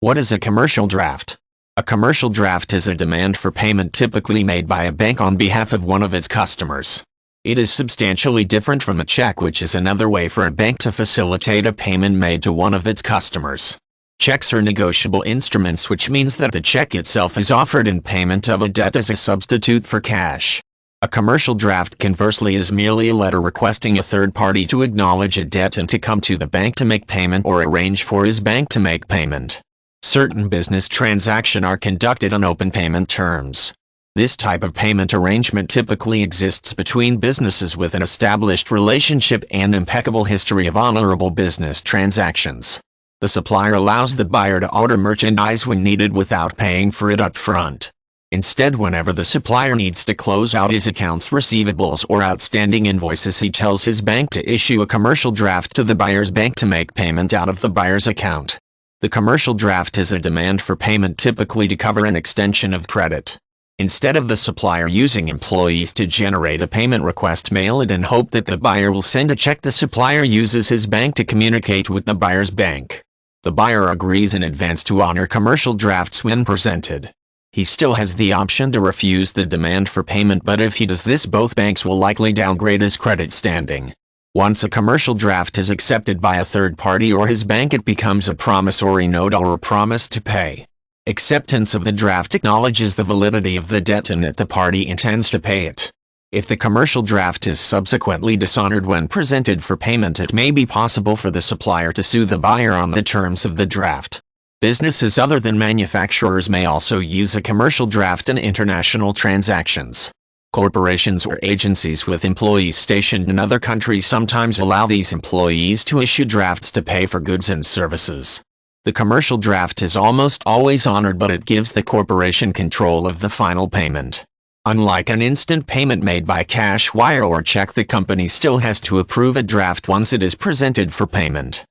What is a commercial draft? A commercial draft is a demand for payment typically made by a bank on behalf of one of its customers. It is substantially different from a check, which is another way for a bank to facilitate a payment made to one of its customers. Checks are negotiable instruments, which means that the check itself is offered in payment of a debt as a substitute for cash. A commercial draft, conversely, is merely a letter requesting a third party to acknowledge a debt and to come to the bank to make payment or arrange for his bank to make payment. Certain business transactions are conducted on open payment terms. This type of payment arrangement typically exists between businesses with an established relationship and impeccable history of honorable business transactions. The supplier allows the buyer to order merchandise when needed without paying for it up front. Instead, whenever the supplier needs to close out his accounts receivables or outstanding invoices, he tells his bank to issue a commercial draft to the buyer's bank to make payment out of the buyer's account. The commercial draft is a demand for payment typically to cover an extension of credit. Instead of the supplier using employees to generate a payment request, mail it, and hope that the buyer will send a check, the supplier uses his bank to communicate with the buyer's bank. The buyer agrees in advance to honor commercial drafts when presented. He still has the option to refuse the demand for payment, but if he does this, both banks will likely downgrade his credit standing. Once a commercial draft is accepted by a third party or his bank, it becomes a promissory note or a promise to pay. Acceptance of the draft acknowledges the validity of the debt and that the party intends to pay it. If the commercial draft is subsequently dishonored when presented for payment, it may be possible for the supplier to sue the buyer on the terms of the draft. Businesses other than manufacturers may also use a commercial draft in international transactions. Corporations or agencies with employees stationed in other countries sometimes allow these employees to issue drafts to pay for goods and services. The commercial draft is almost always honored, but it gives the corporation control of the final payment. Unlike an instant payment made by cash, wire, or check, the company still has to approve a draft once it is presented for payment.